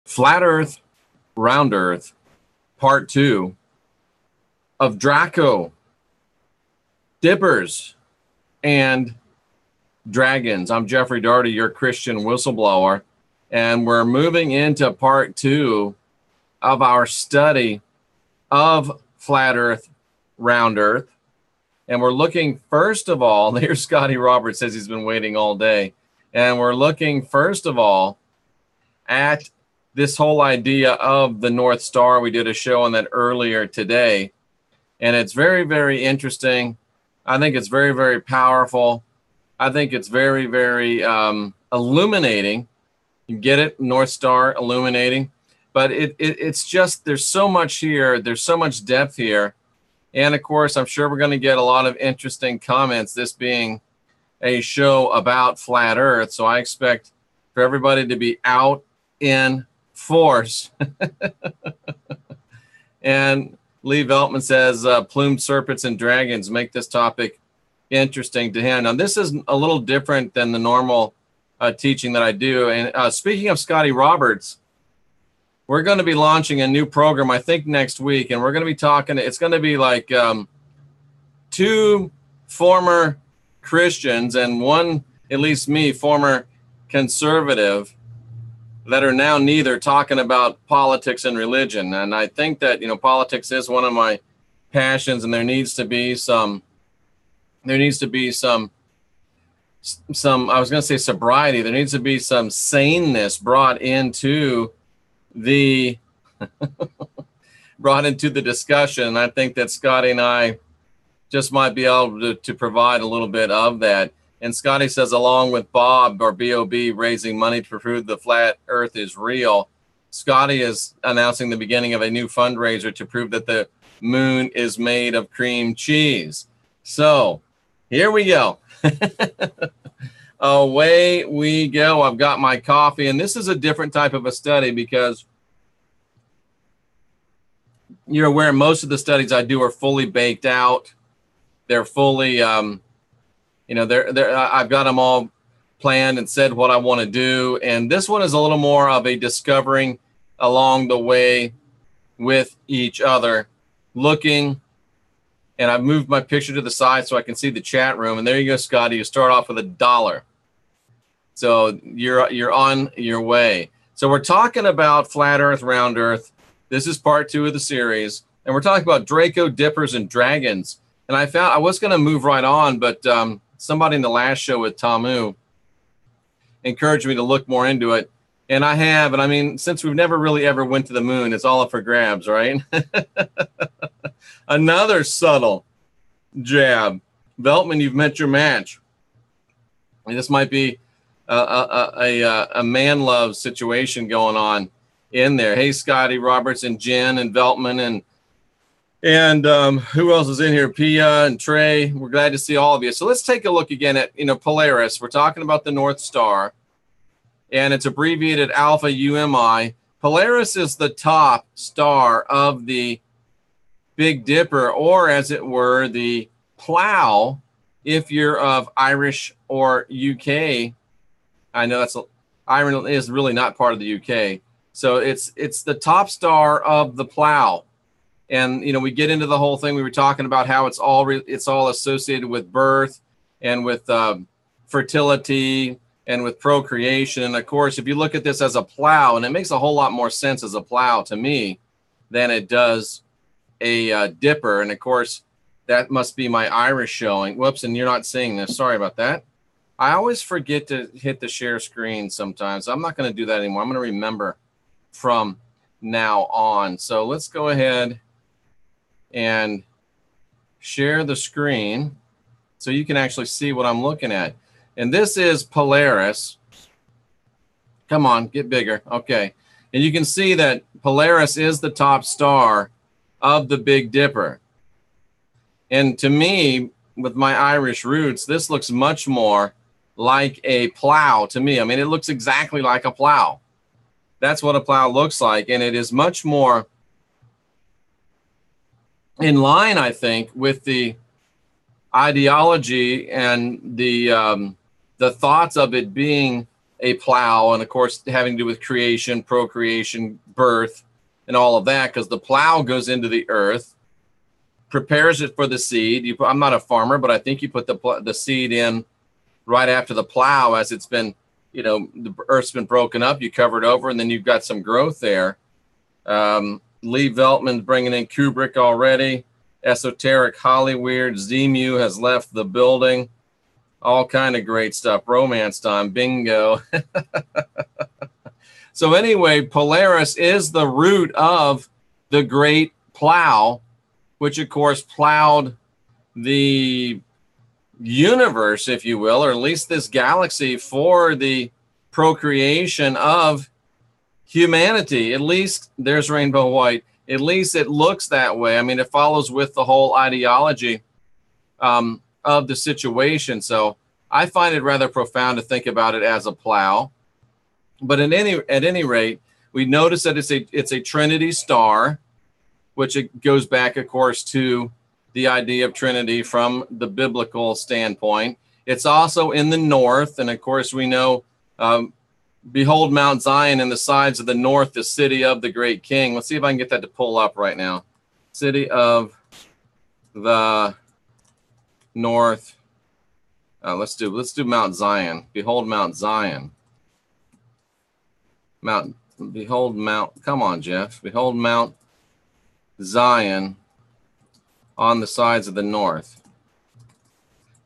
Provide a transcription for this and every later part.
Flat Earth, Round Earth, Part 2 of Draco, Dippers, and Dragons. I'm Jeffrey Daugherty, your Christian whistleblower, and we're moving into Part 2 of our study of Flat Earth, Round Earth. And we're looking, first of all, here's Scotty Roberts says he's been waiting all day. And we're looking, first of all, at this whole idea of the North Star. We did a show on that earlier today. And it's very, very interesting. I think it's very, very powerful. I think it's very, very illuminating. You get it, North Star, illuminating. But it's just, there's so much here. There's so much depth here. And, of course, I'm sure we're going to get a lot of interesting comments, this being a show about Flat Earth. So I expect for everybody to be out in force. And Lee Veltman says, plumed serpents and dragons make this topic interesting to him. Now, this is a little different than the normal teaching that I do. And speaking of Scotty Roberts, we're going to be launching a new program, I think, next week. And we're going to be talking, it's going to be like two former Christians and one, at least me, former conservative, that are now neither, talking about politics and religion. And I think that, you know, politics is one of my passions, and there needs to be some, I was going to say sobriety. There needs to be some saneness brought into the discussion. And I think that Scotty and I just might be able to provide a little bit of that. And Scotty says, along with Bob, or B.O.B., raising money to prove the flat earth is real, Scotty is announcing the beginning of a new fundraiser to prove that the moon is made of cream cheese. So here we go. Away we go. I've got my coffee, and this is a different type of a study because you're aware most of the studies I do are fully baked out. They're fully, I've got them all planned and said what I want to do. And this one is a little more of a discovering along the way with each other, looking. And I've moved my picture to the side so I can see the chat room. And there you go, Scotty. You start off with $1. So you're on your way. So we're talking about Flat Earth, Round Earth. This is part 2 of the series. And we're talking about Draco, Dippers, and Dragons. And I was going to move right on, but somebody in the last show with Tamu encouraged me to look more into it. And I have. And I mean, since we've never really ever went to the moon, it's all up for grabs, right? Another subtle jab. Veltman, you've met your match. And this might be a man love situation going on in there. Hey, Scotty Roberts and Jen and Veltman and who else is in here? Pia and Trey. We're glad to see all of you. So let's take a look again at, Polaris. We're talking about the North Star, and it's abbreviated Alpha UMI. Polaris is the top star of the Big Dipper, or as it were, the plow, if you're of Irish or UK. I know Ireland is really not part of the UK. So it's the top star of the plow. And, we get into the whole thing. We were talking about how it's all associated with birth and with fertility and with procreation. And, of course, if you look at this as a plow, and it makes a whole lot more sense as a plow to me than it does a dipper. And, of course, that must be my Irish showing. Whoops, and you're not seeing this. Sorry about that. I always forget to hit the share screen sometimes. I'm not going to do that anymore. I'm going to remember from now on. So let's go ahead and share the screen so you can actually see what I'm looking at. And this is Polaris. Come on, get bigger. Okay. And you can see that Polaris is the top star of the Big Dipper. And to me, with my Irish roots, this looks much more like a plow to me. I mean, it looks exactly like a plow. That's what a plow looks like. And it is much more in line, I think, with the ideology and the thoughts of it being a plow, and of course having to do with creation, procreation, birth, and all of that, because the plow goes into the earth, prepares it for the seed. I'm not a farmer, but I think you put the seed in right after the plow, as it's been, the earth's been broken up, you cover it over, and then you've got some growth there. Lee Veltman's bringing in Kubrick already. Esoteric Hollyweird. Zemu has left the building. All kind of great stuff. Romance time. Bingo. So anyway, Polaris is the root of the great plow, which of course plowed the universe, if you will, or at least this galaxy, for the procreation of humanity. At least there's Rainbow White. At least it looks that way. I mean, it follows with the whole ideology of the situation. So I find it rather profound to think about it as a plow. But at any rate, we notice that it's a Trinity star, which it goes back, of course, to the idea of Trinity from the biblical standpoint. It's also in the north, and of course we know, behold Mount Zion in the sides of the north, the city of the great king. Let's see if I can get that to pull up right now. City of the north. Let's do Mount Zion. Behold Mount Zion. Behold Mount. Come on, Jeff. Behold Mount Zion on the sides of the north.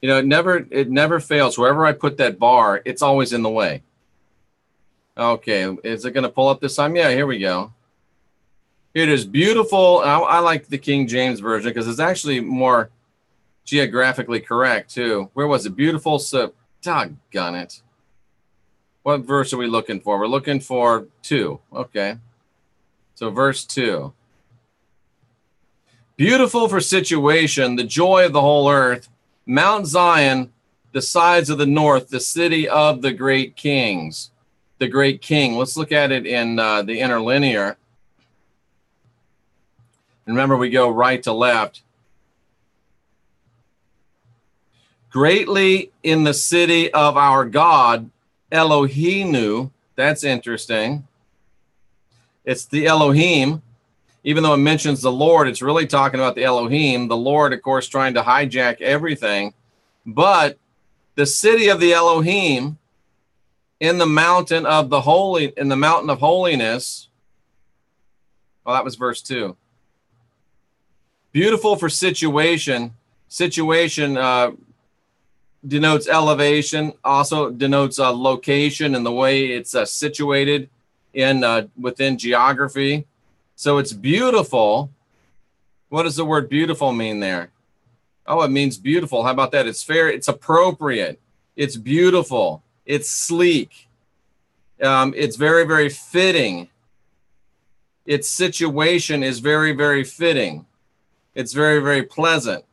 It never fails. Wherever I put that bar, it's always in the way. Okay, is it going to pull up this time? Yeah, here we go. It is beautiful. I like the King James Version because it's actually more geographically correct too. Where was it? Beautiful. So, doggone it. What verse are we looking for? We're looking for 2. Okay. So verse 2. Beautiful for situation, the joy of the whole earth, Mount Zion, the sides of the north, the city of the great kings, the great king. Let's look at it in the interlinear. Remember, we go right to left. Greatly in the city of our God, Elohinu. That's interesting. It's the Elohim. Even though it mentions the Lord, it's really talking about the Elohim. The Lord, of course, trying to hijack everything. But the city of the Elohim in the mountain of holiness. Well, that was verse 2. Beautiful for situation. Situation denotes elevation, also denotes location and the way it's situated in within geography. So it's beautiful. What does the word beautiful mean there? Oh, it means beautiful. How about that? It's fair. It's appropriate. It's beautiful. It's sleek. It's very, very fitting. Its situation is very, very fitting. It's very, very pleasant.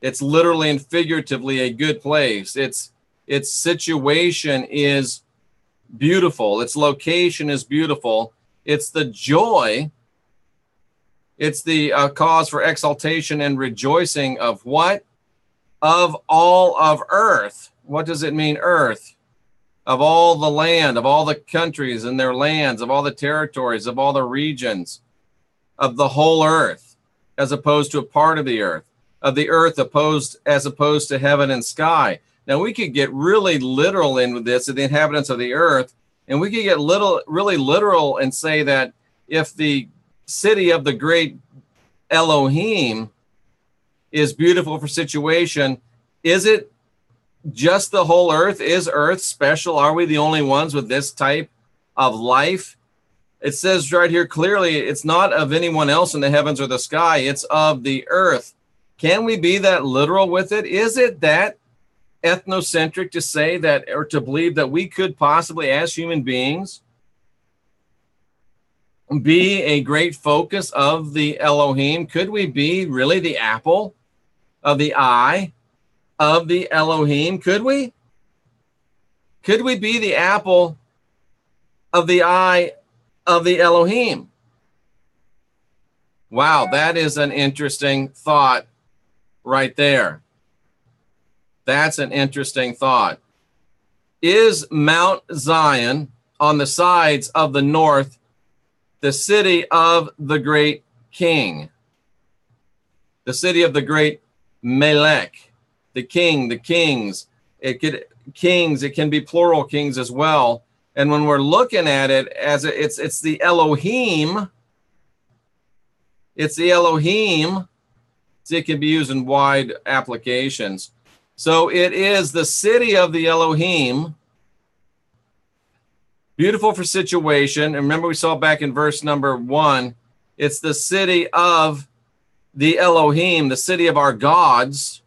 It's literally and figuratively a good place. Its situation is beautiful. Its location is beautiful. It's the joy. It's the cause for exaltation and rejoicing of what? Of all of earth. What does it mean, earth? Of all the land, of all the countries and their lands, of all the territories, of all the regions, of the whole earth, as opposed to a part of the earth. Of the earth as opposed to heaven and sky. Now we could get really literal in with this, of the inhabitants of the earth, and we could get really literal and say that if the city of the great Elohim is beautiful for situation, is it just the whole earth? Is earth special? Are we the only ones with this type of life? It says right here clearly, it's not of anyone else in the heavens or the sky. It's of the earth. Can we be that literal with it? Is it that ethnocentric to say that, or to believe that we could possibly, as human beings, be a great focus of the Elohim? Could we be really the apple of the eye of the Elohim? Could we? Could we be the apple of the eye of the Elohim? Wow, that is an interesting thought right there. That's an interesting thought. Is Mount Zion on the sides of the north the city of the great king? The city of the great Melech, the king, the kings. It can be plural kings as well. And when we're looking at it as it's the Elohim, it's the Elohim. So it can be used in wide applications. So it is the city of the Elohim. Beautiful for situation. And remember, we saw back in verse number 1, it's the city of the Elohim, the city of our gods.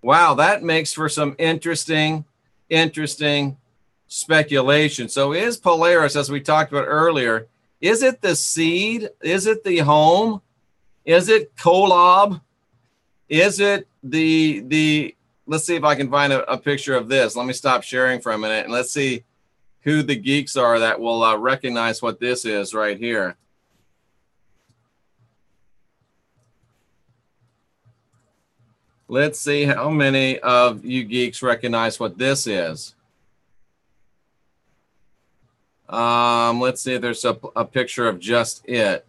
Wow, that makes for some interesting speculation. So is Polaris, as we talked about earlier, is it the seed? Is it the home? Is it Kolob? Is it the let's see if I can find a picture of this. Let me stop sharing for a minute and let's see who the geeks are that will recognize what this is right here. Let's see how many of you geeks recognize what this is. Let's see if there's a picture of just it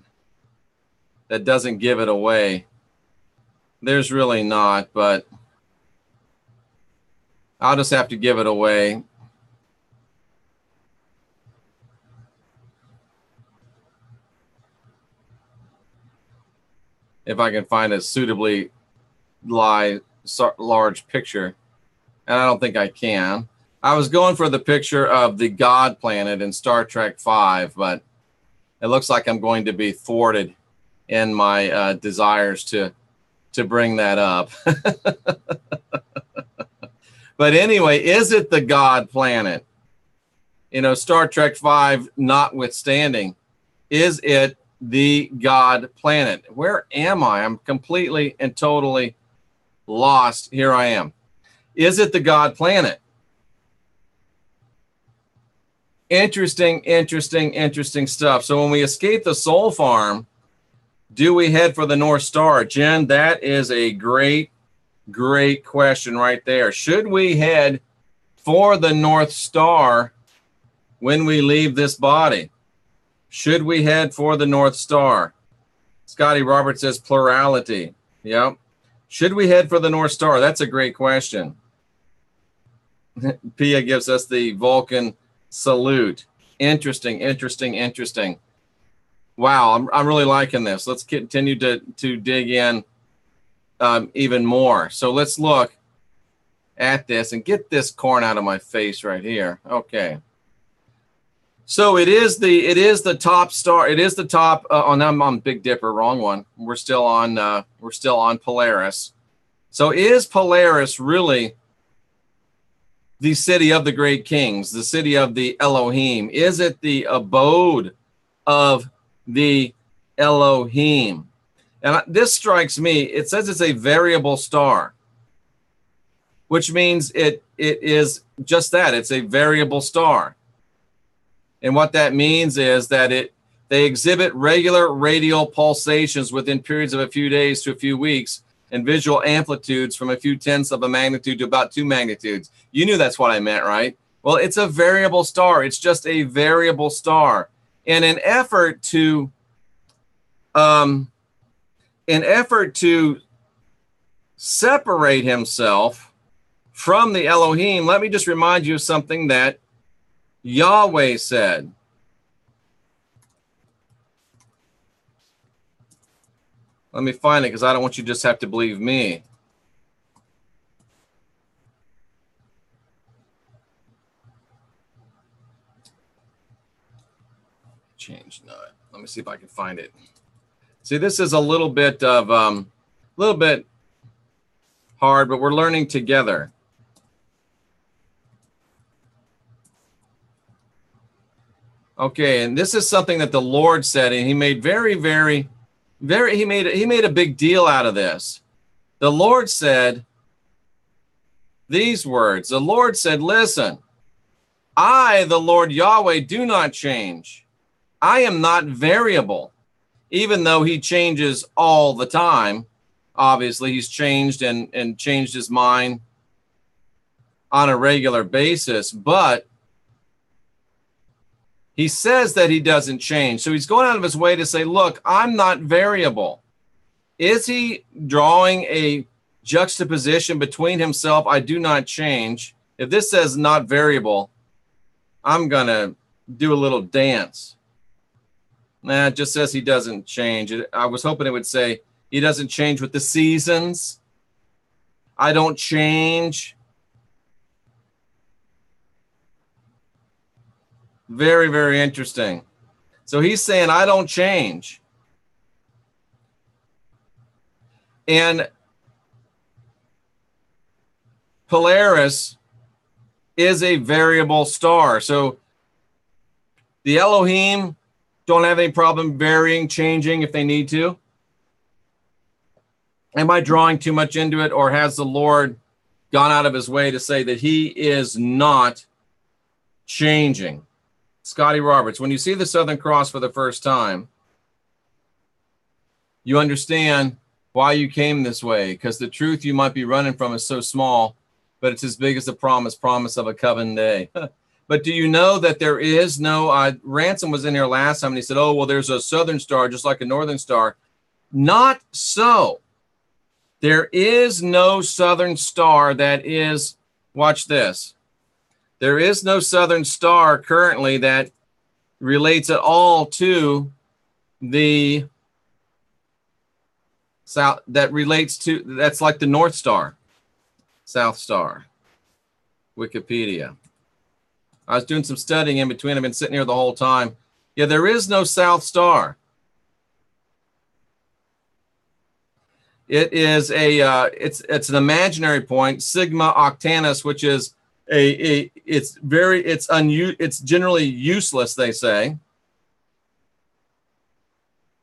that doesn't give it away. There's really not, but I'll just have to give it away. If I can find a suitably large picture, and I don't think I can. I was going for the picture of the God planet in Star Trek V, but it looks like I'm going to be thwarted in my desires to bring that up. But anyway, is it the God planet? You know, Star Trek V notwithstanding, is it the God planet? Where am I? I'm completely and totally lost. Here I am. Is it the God planet? Interesting stuff. So when we escape the soul farm, do we head for the North Star? Jen, that is a great question right there. Should we head for the North Star when we leave this body? Should we head for the North Star? Scotty Roberts says plurality. Yep. Should we head for the North Star? That's a great question. Pia gives us the Vulcan salute. Interesting. Wow, I'm really liking this. Let's continue to dig in even more. So let's look at this and get this corn out of my face right here. Okay. So it is the top star. It is the top. I'm on Big Dipper. Wrong one. We're still on Polaris. So is Polaris really the city of the great kings, the city of the Elohim? Is it the abode of the Elohim? And this strikes me. It says it's a variable star, which means it is just that. It's a variable star. And what that means is that they exhibit regular radial pulsations within periods of a few days to a few weeks, and visual amplitudes from a few tenths of a magnitude to about 2 magnitudes. You knew that's what I meant, right? Well, it's a variable star. It's just a variable star. In an effort to separate himself from the Elohim, let me just remind you of something that Yahweh said. Let me find it because I don't want you to just have to believe me. Change nut. Let me see if I can find it. See, this is a little bit hard, but we're learning together. Okay, and this is something that the Lord said, and he made he made a big deal out of this. The Lord said these words. The Lord said, listen, I, the Lord Yahweh, do not change. I am not variable, even though he changes all the time. Obviously, he's changed and changed his mind on a regular basis, but he says that he doesn't change. So he's going out of his way to say, look, I'm not variable. Is he drawing a juxtaposition between himself, I do not change? If this says not variable, I'm going to do a little dance. Nah, it just says he doesn't change. I was hoping it would say he doesn't change with the seasons. I don't change. Very, very interesting. So he's saying, I don't change. And Polaris is a variable star. So the Elohim don't have any problem varying, changing if they need to. Am I drawing too much into it, or has the Lord gone out of his way to say that he is not changing? Scotty Roberts, when you see the Southern Cross for the first time, you understand why you came this way, because the truth you might be running from is so small, but it's as big as the promise of a covenant day. But do you know that there is no, Ransom was in here last time and he said, oh, well, there's a Southern Star just like a Northern Star. Not so. There is no Southern Star that is, watch this. There is no Southern Star currently that relates at all to the South, that relates to, that's like the North Star, South Star, Wikipedia. I was doing some studying in between. I've been sitting here the whole time. Yeah, there is no South Star. It is a it's an imaginary point, Sigma Octantis, which is it's generally useless, they say.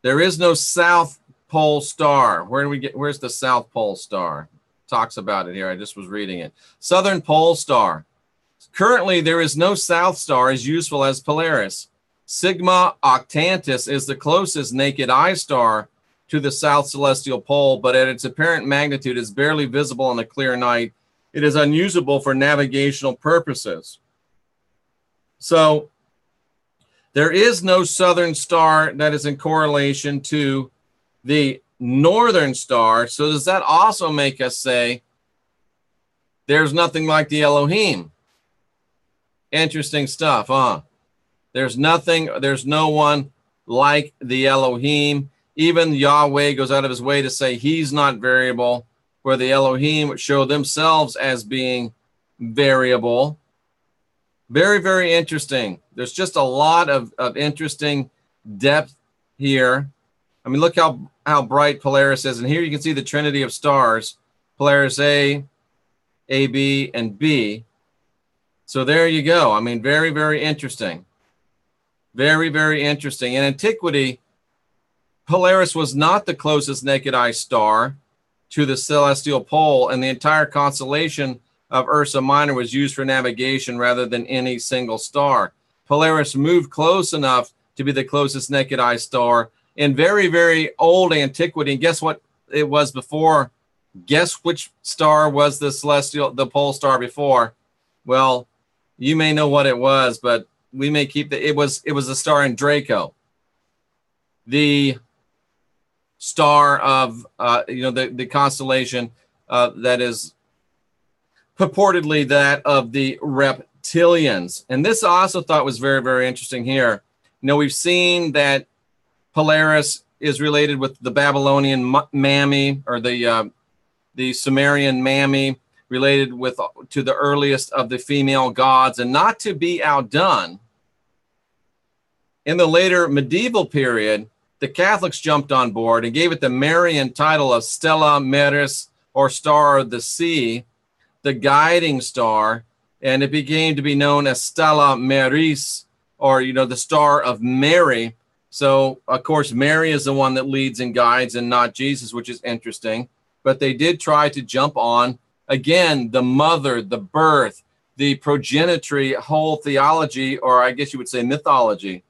There is no South Pole Star. Where's the South Pole Star? Talks about it here. I just was reading it. Southern Pole Star. Currently, there is no South Star as useful as Polaris. Sigma Octantis is the closest naked eye star to the South Celestial Pole, but at its apparent magnitude is barely visible on a clear night. It is unusable for navigational purposes. So there is no Southern Star that is in correlation to the Northern Star. So does that also make us say there's nothing like the Elohim? Interesting stuff, huh? There's no one like the Elohim. Even Yahweh goes out of his way to say he's not variable, where the Elohim show themselves as being variable. Very, very interesting. There's just a lot of interesting depth here. I mean, look how bright Polaris is. And here you can see the trinity of stars, Polaris A, B, and B. So there you go. I mean, very, very interesting. Very, very interesting. In antiquity, Polaris was not the closest naked eye star to the celestial pole, and the entire constellation of Ursa Minor was used for navigation rather than any single star. Polaris moved close enough to be the closest naked eye star in very, very old antiquity. And guess what it was before? Guess which star was the pole star before? Well, you may know what it was, but we may keep it was a star in Draco, the star of the constellation that is purportedly that of the reptilians. And this I also thought was very, very interesting here. You know, we've seen that Polaris is related with the Babylonian Mami, or the Sumerian Mami, related to the earliest of the female gods. And not to be outdone, in the later medieval period, the Catholics jumped on board and gave it the Marian title of Stella Maris, or Star of the Sea, the guiding star, and it began to be known as Stella Maris, or the Star of Mary. So, of course, Mary is the one that leads and guides and not Jesus, which is interesting. But they did try to jump on, again, the mother, the birth, the progenitory whole theology, or I guess you would say mythology,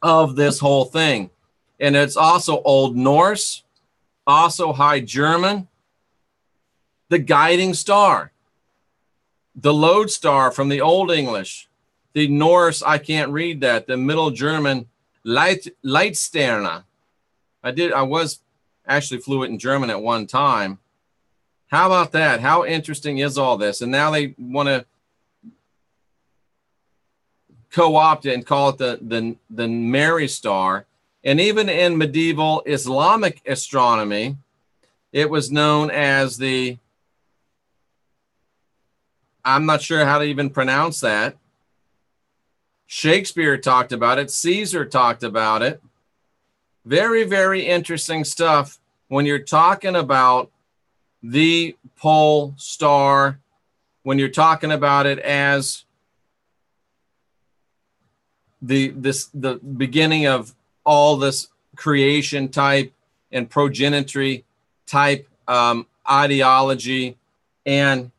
of this whole thing. And it's also Old Norse, also High German, the guiding star. The lodestar from the Old English. The Norse, I can't read that. The Middle German, Leitsterne. I was actually fluent in German at one time. How about that? How interesting is all this? And now they want to co-opt it and call it the Mary Star. And even in medieval Islamic astronomy, it was known as the, I'm not sure how to even pronounce that. Shakespeare talked about it. Caesar talked about it. Very, very interesting stuff when you're talking about the pole star, when you're talking about it as the beginning of all this creation type and progenitory type ideology and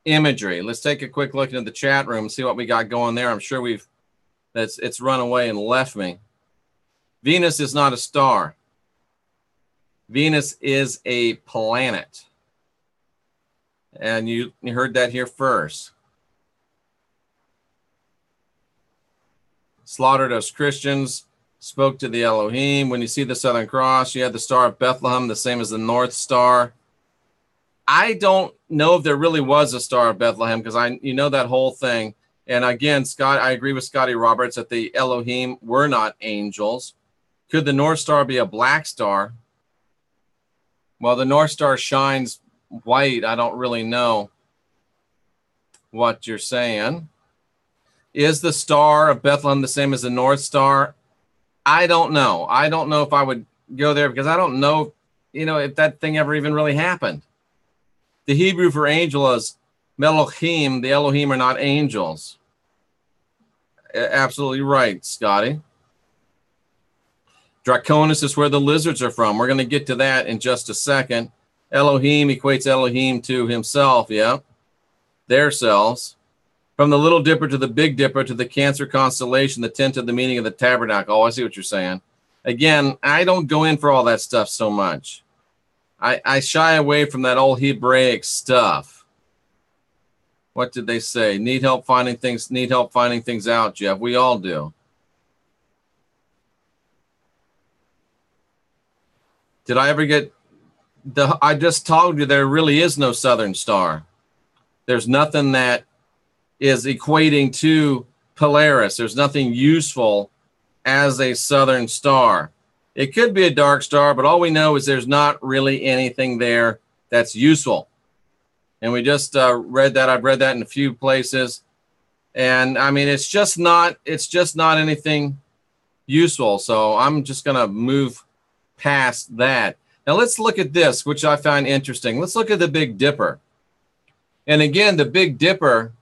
imagery. Let's take a quick look into the chat room and see what we got going there. I'm sure it's run away and left me. Venus is not a star. Venus is a planet. And you heard that here first. Slaughtered us Christians, spoke to the Elohim. When you see the Southern Cross, you had the Star of Bethlehem, the same as the North Star. I don't know if there really was a Star of Bethlehem, because you know that whole thing. And again, Scott, I agree with Scotty Roberts that the Elohim were not angels. Could the North Star be a black star? Well, the North Star shines white. I don't really know what you're saying. Is the Star of Bethlehem the same as the North Star? I don't know. I don't know if I would go there, because I don't know, if that thing ever even really happened. The Hebrew for angel is Melohim. The Elohim are not angels. Absolutely right, Scotty. Draconis is where the lizards are from. We're going to get to that in just a second. Elohim equates Elohim to himself, yeah. Their selves. From the Little Dipper to the Big Dipper to the Cancer constellation, the tent of the meaning of the tabernacle. Oh, I see what you're saying. Again, I don't go in for all that stuff so much. I shy away from that old Hebraic stuff. What did they say? Need help finding things out, Jeff. We all do. Did I ever get I just told you there really is no Southern Star. There's nothing that is equating to Polaris. There's nothing useful as a Southern Star. It could be a dark star, but all we know is there's not really anything there that's useful. And we just read that. I've read that in a few places. And I mean, it's just not anything useful. So I'm just going to move past that. Now let's look at this, which I find interesting. Let's look at the Big Dipper. And again, the Big Dipper,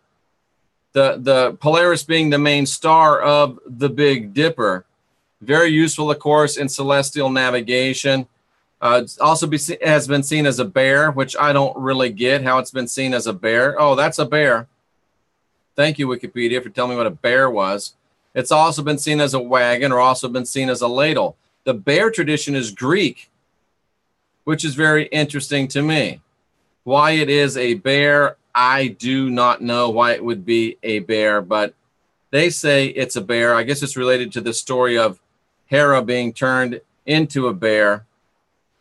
the Polaris being the main star of the Big Dipper, very useful, of course, in celestial navigation. It's also has been seen as a bear, which I don't really get how it's been seen as a bear. Oh, that's a bear. Thank you, Wikipedia, for telling me what a bear was. It's also been seen as a wagon, or also been seen as a ladle. The bear tradition is Greek, which is very interesting to me. Why it is a bear, I do not know why it would be a bear, but they say it's a bear. I guess it's related to the story of Hera being turned into a bear.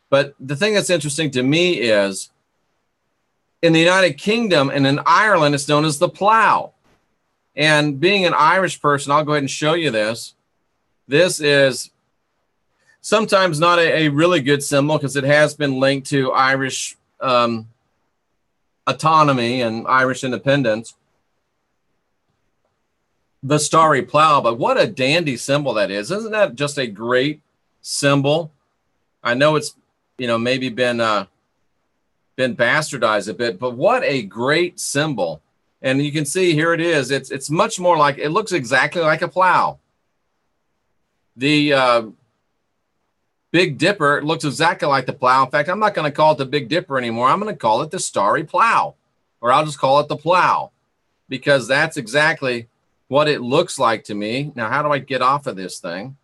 But the thing that's interesting to me is in the United Kingdom and in Ireland, it's known as the plow. And being an Irish person, I'll go ahead and show you this. This is sometimes not a really good symbol, because it has been linked to Irish autonomy and Irish independence. The starry plow, but what a dandy symbol that is. Isn't that just a great symbol? I know it's, maybe been bastardized a bit, but what a great symbol. And you can see here it is. It's much more like, it looks exactly like a plow. The Big Dipper looks exactly like the plow. In fact, I'm not going to call it the Big Dipper anymore. I'm going to call it the starry plow, or I'll just call it the plow, because that's exactly what it looks like to me. Now, how do I get off of this thing?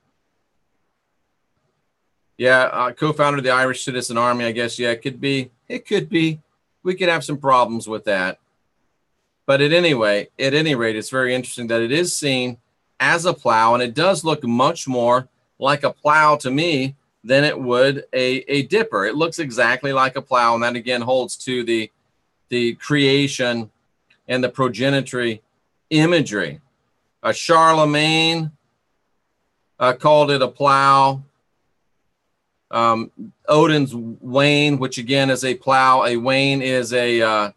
Yeah, co-founder of the Irish Citizen Army, I guess. Yeah, it could be. It could be. We could have some problems with that. But at any rate, it's very interesting that it is seen as a plow, and it does look much more like a plow to me than it would a dipper. It looks exactly like a plow, and that again holds to the creation and the progenitory imagery. Charlemagne called it a plow. Odin's wain, which again is a plow. A wain is a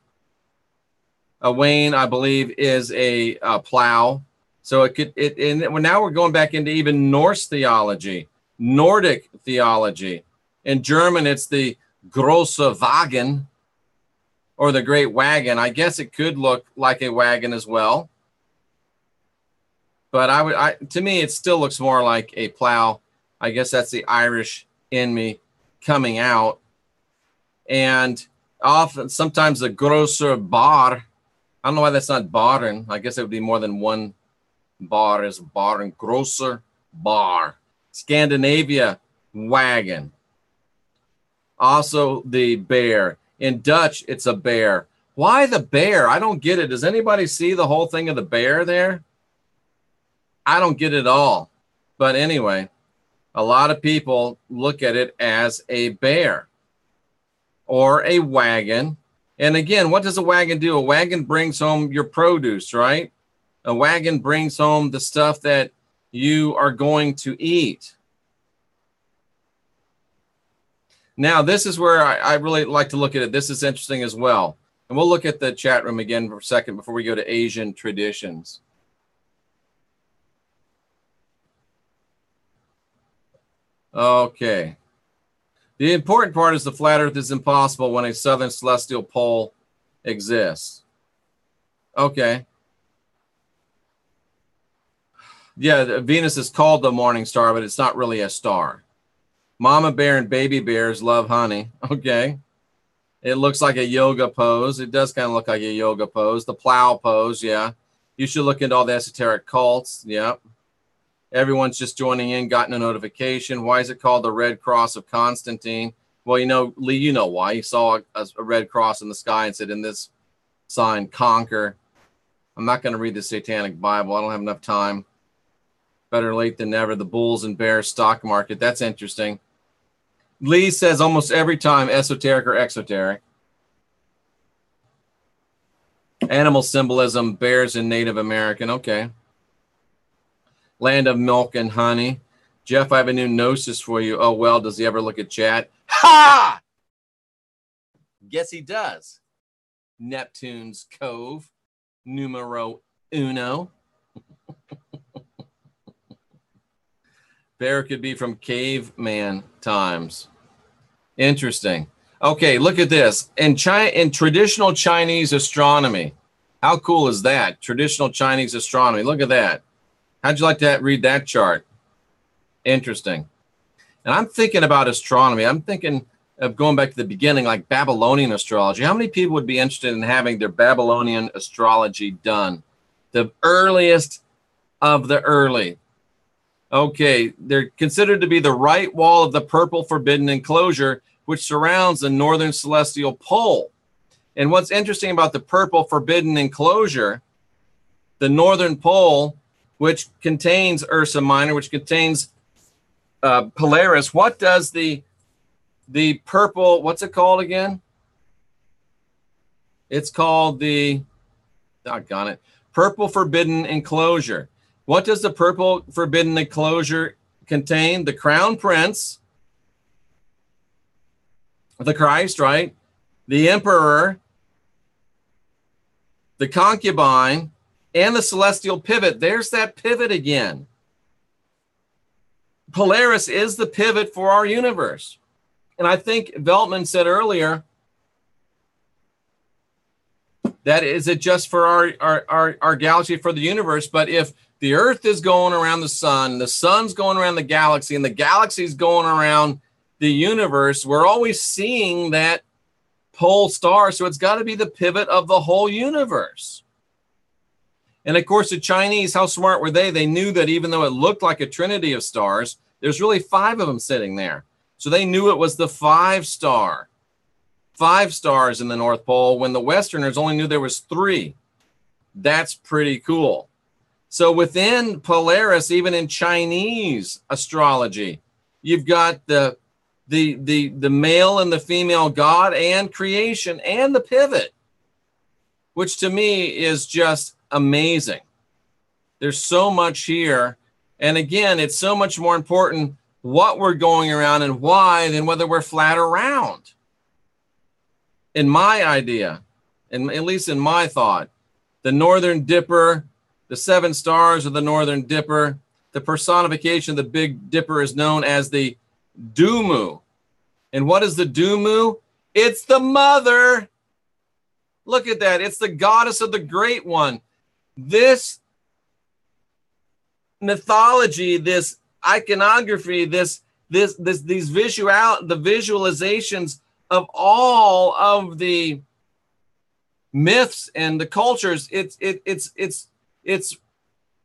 wain, I believe, is a plow. So and now we're going back into even Norse theology, Nordic theology. In German, it's the grosse Wagen, or the great wagon. I guess it could look like a wagon as well. But to me, it still looks more like a plow. I guess that's the Irish in me coming out. And sometimes the grosser bar, I don't know why that's not barren. I guess it would be more than one bar is barren. Grosser bar. Scandinavia, wagon. Also the bear. In Dutch, it's a bear. Why the bear? I don't get it. Does anybody see the whole thing of the bear there? I don't get it at all. But anyway, a lot of people look at it as a bear or a wagon. And again, what does a wagon do? A wagon brings home your produce, right? A wagon brings home the stuff that you are going to eat. Now, this is where I really like to look at it. This is interesting as well. And we'll look at the chat room again for a second before we go to Asian traditions. Okay. The important part is the flat earth is impossible when a southern celestial pole exists. Okay. Yeah, Venus is called the morning star, but it's not really a star. Mama bear and baby bears love honey. Okay. It looks like a yoga pose. It does kind of look like a yoga pose. The plow pose, yeah. You should look into all the esoteric cults. Yep. Everyone's just joining in, gotten a notification. Why is it called the Red Cross of Constantine? Well, you know, Lee, you know why. He saw a red cross in the sky and said, in this sign, conquer. I'm not going to read the Satanic Bible. I don't have enough time. Better late than never. The bulls and bears stock market. That's interesting. Lee says almost every time esoteric or exoteric. Animal symbolism, bears and Native American. Okay. Land of milk and honey. Jeff, I have a new gnosis for you. Oh, well, does he ever look at chat? Ha! Guess he does. Neptune's Cove. Numero uno. Bear could be from caveman times. Interesting. Okay, look at this. In traditional Chinese astronomy, how cool is that? Traditional Chinese astronomy. Look at that. How'd you like to read that chart? Interesting. And I'm thinking about astronomy. I'm thinking of going back to the beginning, like Babylonian astrology. How many people would be interested in having their Babylonian astrology done? The earliest of the early. Okay, they're considered to be the right wall of the purple forbidden enclosure, which surrounds the northern celestial pole. And what's interesting about the purple forbidden enclosure, the northern pole, which contains Ursa Minor, which contains Polaris. What does the purple, what's it called again? It's called the, doggone it, purple forbidden enclosure. What does the purple forbidden enclosure contain? The crown prince, the Christ, right? The emperor, the concubine, and the celestial pivot. There's that pivot again. Polaris is the pivot for our universe. And I think Veltman said earlier, that is it just for our galaxy, for the universe. But if the Earth is going around the sun's going around the galaxy, and the galaxy's going around the universe, we're always seeing that pole star. So it's got to be the pivot of the whole universe. And of course, the Chinese, how smart were they? They knew that even though it looked like a trinity of stars, there's really 5 of them sitting there. So they knew it was the 5 star. 5 stars in the North Pole, when the Westerners only knew there was 3. That's pretty cool. So within Polaris, even in Chinese astrology, you've got the male and the female god and creation and the pivot, which to me is just amazing. There's so much here. And again, it's so much more important what we're going around and why than whether we're flat or round. In my idea, and at least in my thought, the Northern Dipper, the 7 stars of the Northern Dipper, the personification of the Big Dipper is known as the Dumu. And what is the Dumu? It's the mother. Look at that. It's the goddess of the Great One. This mythology, this iconography, these visualizations of all of the myths and the cultures, it's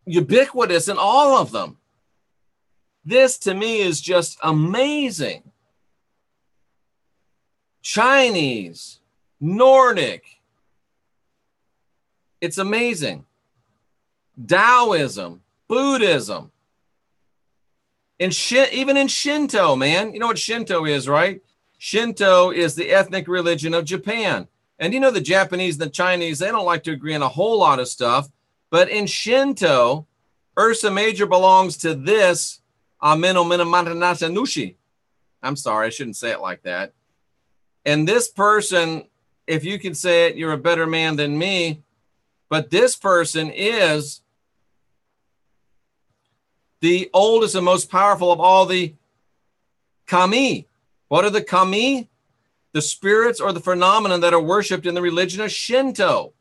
ubiquitous in all of them. This to me is just amazing. Chinese, Nordic, it's amazing. Taoism, Buddhism, and even in Shinto, man. You know what Shinto is, right? Shinto is the ethnic religion of Japan. And you know the Japanese and the Chinese, they don't like to agree on a whole lot of stuff. But in Shinto, Ursa Major belongs to this Ameno Minamatanasanushi. Nushi. I'm sorry, I shouldn't say it like that. And this person, if you can say it, you're a better man than me. But this person is the oldest and most powerful of all the kami. What are the kami? The spirits or the phenomena that are worshipped in the religion of Shinto.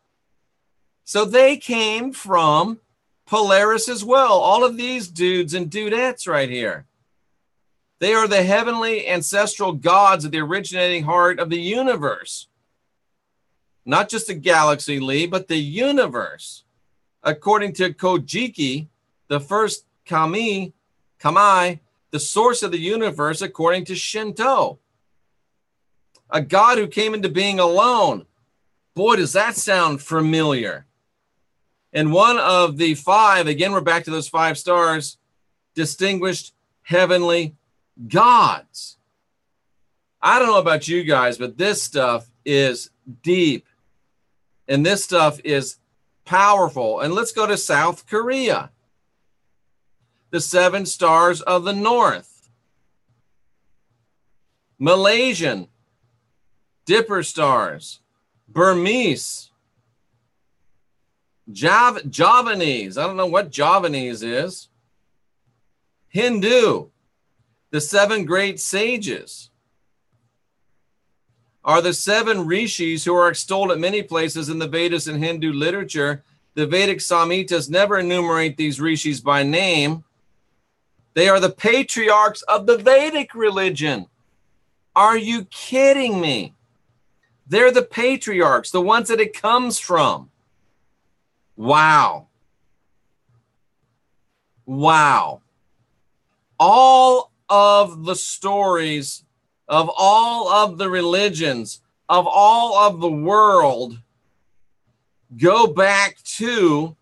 So they came from Polaris as well. All of these dudes and dudettes right here. They are the heavenly ancestral gods of the originating heart of the universe. Not just the galaxy, Lee, but the universe. According to Kojiki, the first kami, the source of the universe according to Shinto. A god who came into being alone. Boy, does that sound familiar. And one of the 5, again, we're back to those 5 stars, distinguished heavenly gods. I don't know about you guys, but this stuff is deep. And this stuff is powerful. And let's go to South Korea. The 7 stars of the North. Malaysian Dipper stars. Burmese. Javanese. I don't know what Javanese is. Hindu. The 7 great sages are the 7 rishis who are extolled at many places in the Vedas and Hindu literature. The Vedic Samhitas never enumerate these rishis by name. They are the patriarchs of the Vedic religion. Are you kidding me? They're the patriarchs, the ones that it comes from. Wow. Wow. All of the stories of all of the religions of all of the world go back to,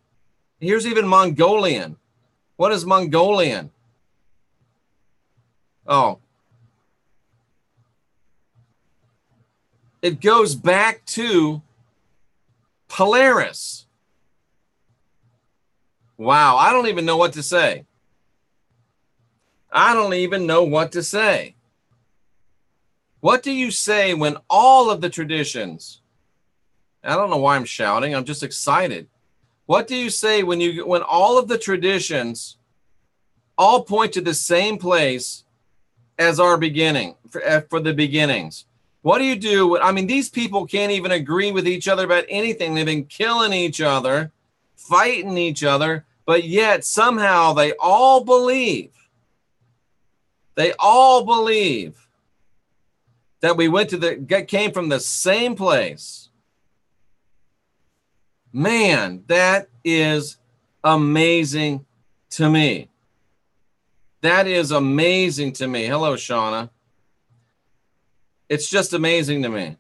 here's even Mongolian. What is Mongolian? Oh. It goes back to Polaris. Wow, I don't even know what to say. I don't even know what to say. What do you say when all of the traditions, I don't know why I'm shouting, I'm just excited. What do you say when all of the traditions all point to the same place as our beginning, for the beginnings? What do you do? I mean, these people can't even agree with each other about anything. They've been killing each other, fighting each other, but yet somehow they all believe that we came from the same place. Man, that is amazing to me. That is amazing to me. Hello, Shauna. It's just amazing to me.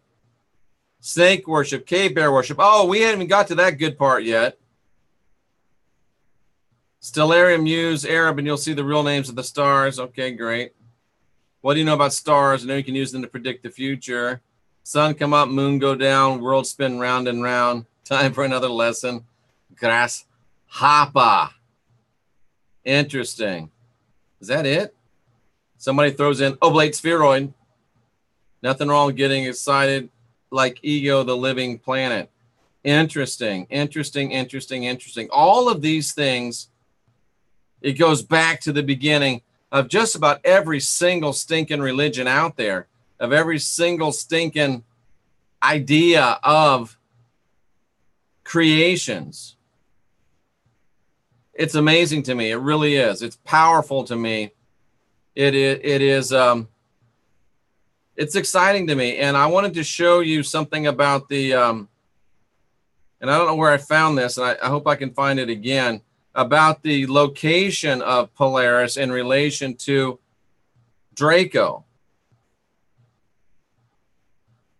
Snake worship, cave bear worship. Oh, we haven't even got to that good part yet. Stellarium, use Arab, and you'll see the real names of the stars. Okay, great. What do you know about stars? I know you can use them to predict the future. Sun come up, moon go down, world spin round and round. Time for another lesson. Grasshopper. Interesting. Is that it? Somebody throws in oblate spheroid. Nothing wrong with getting excited like Ego, the living planet. Interesting, interesting, interesting, interesting. All of these things, it goes back to the beginning of just about every single stinking religion out there, of every single stinking idea of creations. It's amazing to me. It really is. It's powerful to me. It's exciting to me. And I wanted to show you something about the, and I don't know where I found this, and I hope I can find it again, about the location of Polaris in relation to Draco.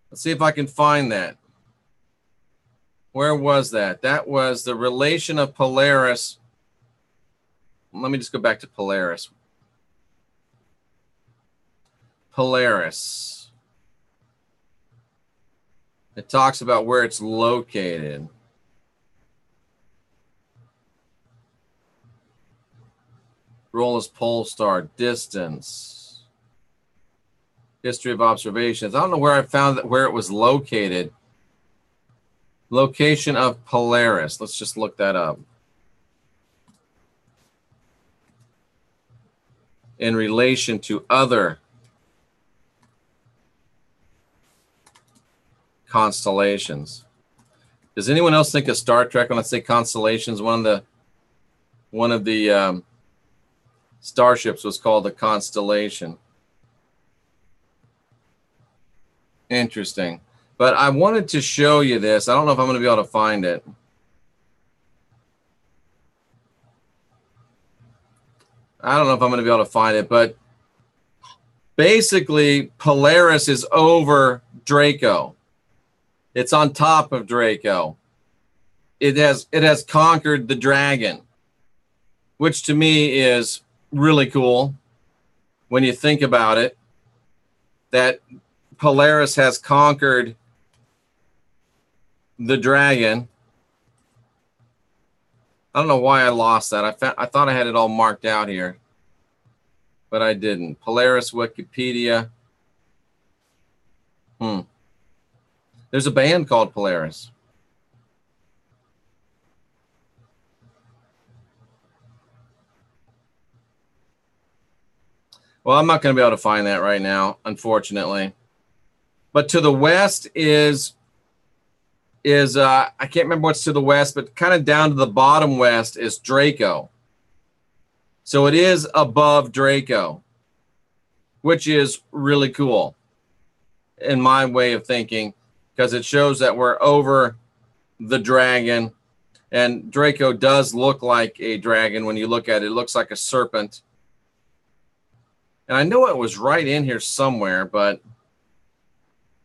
Let's see if I can find that. Where was that? That was the relation of Polaris. Let me just go back to Polaris. Polaris. It talks about where it's located. Role as pole star, distance, history of observations. I don't know where I found that, where it was located. Location of Polaris. Let's just look that up. In relation to other constellations. Does anyone else think of Star Trek when I say constellations? One of the starships was called the Constellation. Interesting. But I wanted to show you this. I don't know if I'm going to be able to find it. I don't know if I'm going to be able to find it, but basically Polaris is over Draco. It's on top of Draco. It has conquered the dragon, which to me is really cool when you think about it, that Polaris has conquered the dragon. I don't know why I lost that. I thought I had it all marked out here, but I didn't. Polaris Wikipedia. There's a band called Polaris. Well, I'm not going to be able to find that right now, unfortunately. But to the west is I can't remember what's to the west, but kind of down to the bottom west is Draco. So it is above Draco, which is really cool in my way of thinking, because it shows that we're over the dragon. And Draco does look like a dragon when you look at it. It looks like a serpent. And I know it was right in here somewhere, but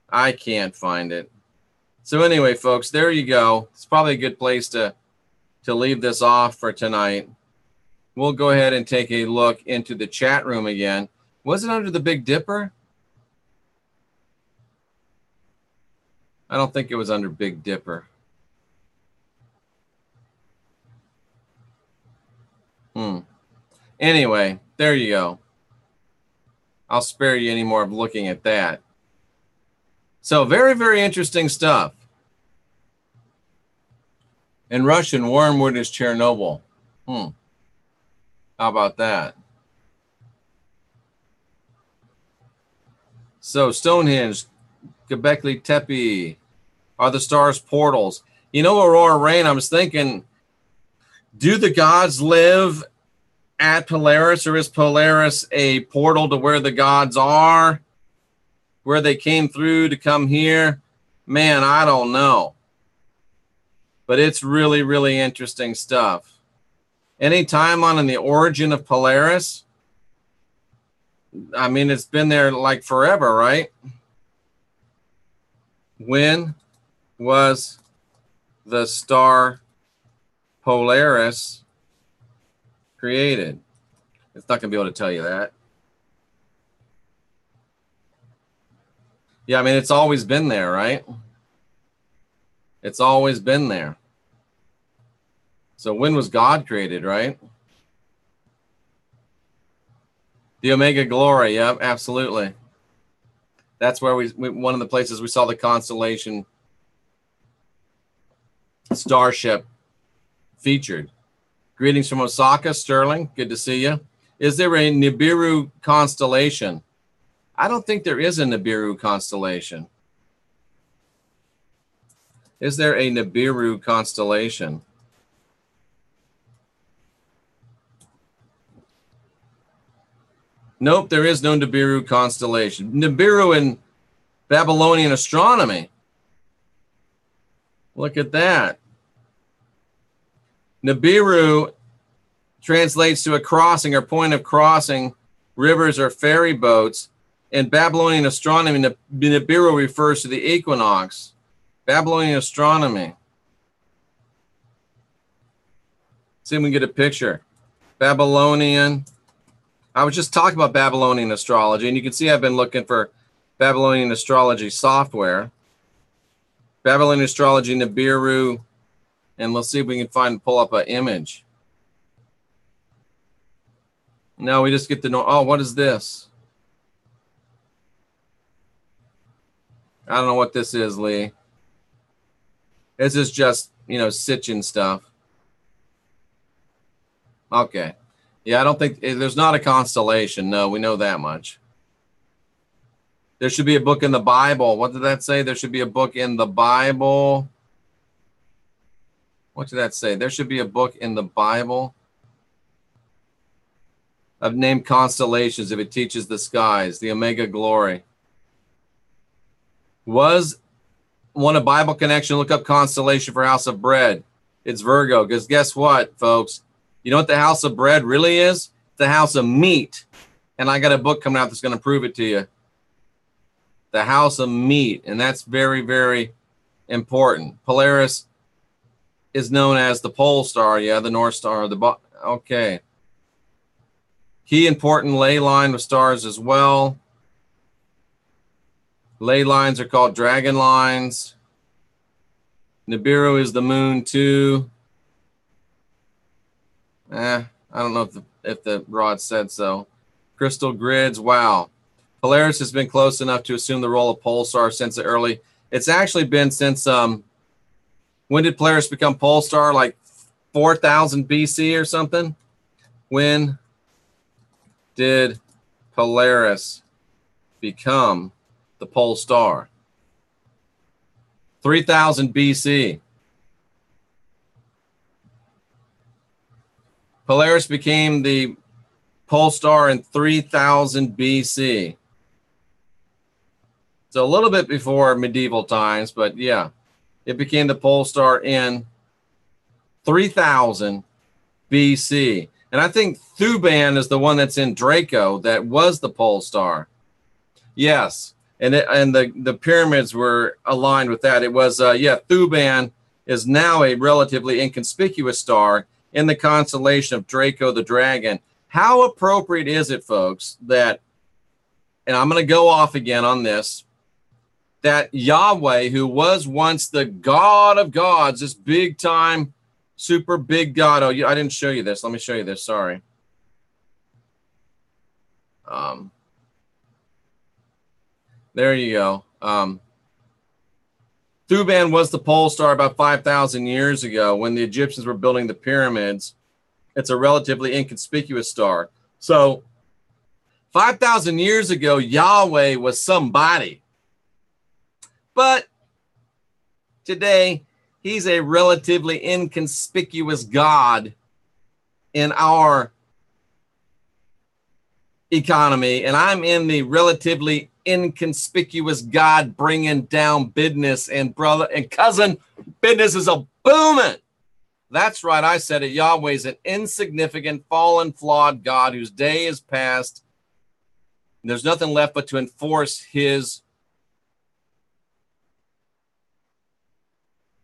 I can't find it. So anyway, folks, there you go. It's probably a good place to leave this off for tonight. We'll go ahead and take a look into the chat room again. Was it under the Big Dipper? I don't think it was under Big Dipper. Anyway, there you go. I'll spare you any more of looking at that. So very, very interesting stuff. In Russian, wormwood is Chernobyl. How about that? So Stonehenge, Göbekli Tepe, are the stars portals? You know, Aurora Rain, I was thinking, do the gods live at Polaris, or is Polaris a portal to where the gods are? Where they came through to come here? Man, I don't know. But it's really, really interesting stuff. Any timeline on the origin of Polaris? I mean, it's been there like forever, right? When was the star Polaris created? It's not going to be able to tell you that. Yeah, I mean, it's always been there, right? It's always been there. So when was God created, right? The Omega Glory, yep, absolutely. That's where we one of the places we saw the constellation starship featured. Greetings from Osaka, Sterling. Good to see you. Is there a Nibiru constellation? I don't think there is a Nibiru constellation. Is there a Nibiru constellation? Nope, there is no Nibiru constellation. Nibiru in Babylonian astronomy. Look at that. Nibiru translates to a crossing or point of crossing rivers or ferry boats. In Babylonian astronomy, Nibiru refers to the equinox. Babylonian astronomy. See if we can get a picture. Babylonian. I was just talking about Babylonian astrology, and you can see I've been looking for Babylonian astrology software. Babylonian astrology, Nibiru, and let's see if we can pull up an image. No, we just get to know. Oh, what is this? I don't know what this is, Lee. This is just, Sitchin stuff. Okay. Yeah, I don't think there's not a constellation. No, we know that much. There should be a book in the Bible. What did that say? There should be a book in the Bible. What did that say? There should be a book in the Bible of named constellations if it teaches the skies, the Omega Glory. Was want a Bible connection? Look up constellation for House of Bread. It's Virgo, because guess what, folks? You know what the house of bread really is? The house of meat. And I got a book coming out that's going to prove it to you. The house of meat. And that's very, very important. Polaris is known as the pole star. Yeah, the North Star. Okay. Key important ley line with stars as well. Ley lines are called dragon lines. Nibiru is the moon too. I don't know if the rod said so. Crystal grids, wow. Polaris has been close enough to assume the role of pole star since the early. It's actually been since, when did Polaris become pole star? Like 4000 BC or something? When did Polaris become the pole star? 3000 BC. Polaris became the pole star in 3000 BC. So a little bit before medieval times, but yeah, it became the pole star in 3000 BC. And I think Thuban is the one that's in Draco that was the pole star. Yes, and the pyramids were aligned with that. It was, Thuban is now a relatively inconspicuous star in the constellation of Draco the dragon. How appropriate is it, folks, that, and I'm going to go off again on this, that Yahweh, who was once the God of gods, this big time, super big God. Oh, I didn't show you this. Let me show you this. Sorry. There you go. Thuban was the pole star about 5,000 years ago when the Egyptians were building the pyramids. It's a relatively inconspicuous star. So 5,000 years ago, Yahweh was somebody. But today, he's a relatively inconspicuous God in our economy. And I'm in the relatively inconspicuous God bringing down business, and brother and cousin, business is a booming. That's right. I said it. Yahweh's an insignificant, fallen, flawed God whose day is past. There's nothing left but to enforce his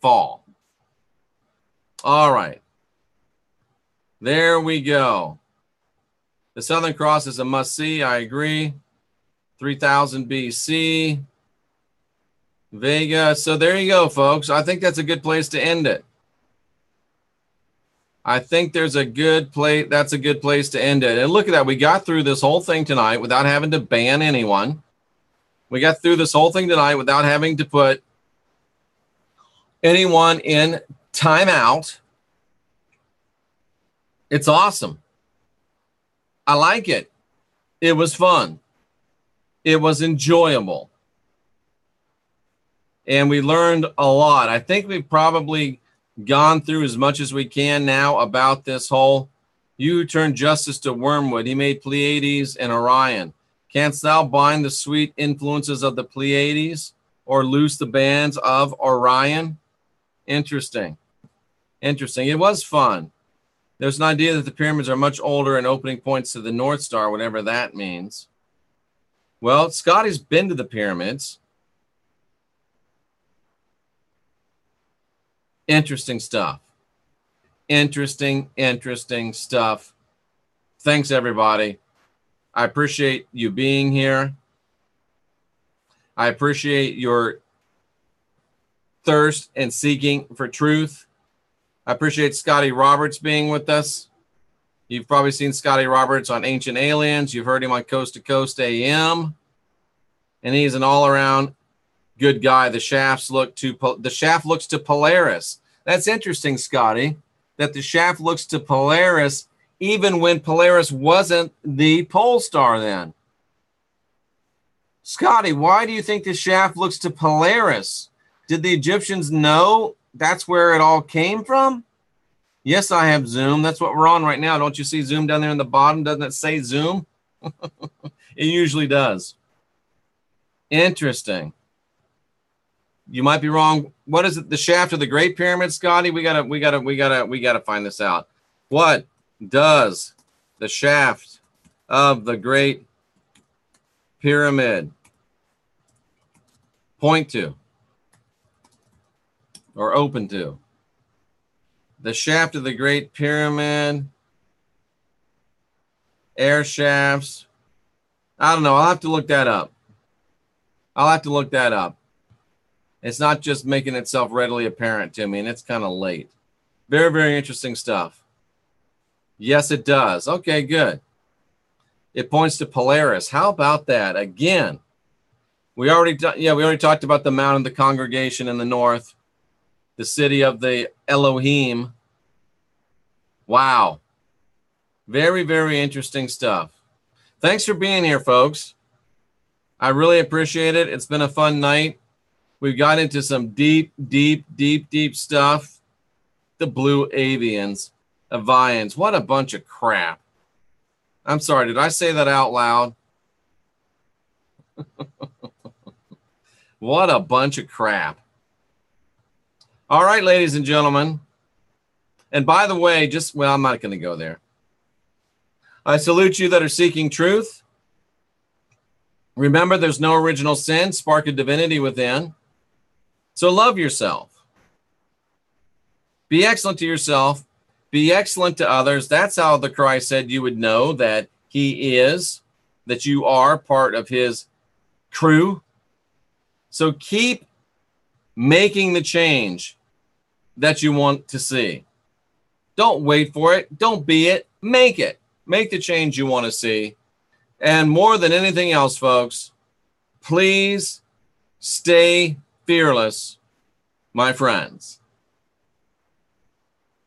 fall. All right. There we go. The Southern Cross is a must-see. I agree. 3000 BC. Vega. So there you go, folks. I think that's a good place to end it. I think there's a good place. That's a good place to end it. And look at that. We got through this whole thing tonight without having to ban anyone. We got through this whole thing tonight without having to put anyone in timeout. It's awesome. I like it. It was fun. It was enjoyable. And we learned a lot. I think we've probably gone through as much as we can now about this whole, you who turned justice to wormwood, he made Pleiades and Orion. Canst thou bind the sweet influences of the Pleiades or loose the bands of Orion? Interesting. Interesting. It was fun. There's an idea that the pyramids are much older and opening points to the North Star, whatever that means. Well, Scotty's been to the pyramids. Interesting stuff. Interesting stuff. Thanks, everybody. I appreciate you being here. I appreciate your thirst and seeking for truth. I appreciate Scotty Roberts being with us. You've probably seen Scotty Roberts on Ancient Aliens. You've heard him on Coast to Coast AM. And he's an all-around good guy. The shaft looks to Polaris. That's interesting, Scotty, that the shaft looks to Polaris even when Polaris wasn't the pole star then. Scotty, why do you think the shaft looks to Polaris? Did the Egyptians know that's where it all came from? Yes, I have Zoom. That's what we're on right now. Don't you see Zoom down there in the bottom? Doesn't it say Zoom? It usually does. Interesting. You might be wrong. What is it? The shaft of the Great Pyramid, Scotty? We gotta find this out. What does the shaft of the Great Pyramid point to or open to? The shaft of the Great Pyramid, air shafts. I don't know. I'll have to look that up. It's not just making itself readily apparent to me, and it's kind of late. Very, very interesting stuff. Yes, it does. Okay, good. It points to Polaris. How about that? Again, we already talked about the mountain, the congregation in the north, the city of the Elohim. Wow. Very, very interesting stuff. Thanks for being here, folks. I really appreciate it. It's been a fun night. We've got into some deep stuff. The blue avians, Avians. What a bunch of crap. I'm sorry, did I say that out loud? What a bunch of crap. All right, ladies and gentlemen. And by the way, well, I'm not going to go there. I salute you that are seeking truth. Remember, there's no original sin, spark of divinity within. So love yourself. Be excellent to yourself. Be excellent to others. That's how the Christ said you would know that he is, that you are part of his crew. So keep making the change that you want to see. Don't wait for it. Don't be it. Make it. Make the change you want to see. And more than anything else, folks, please stay fearless, my friends.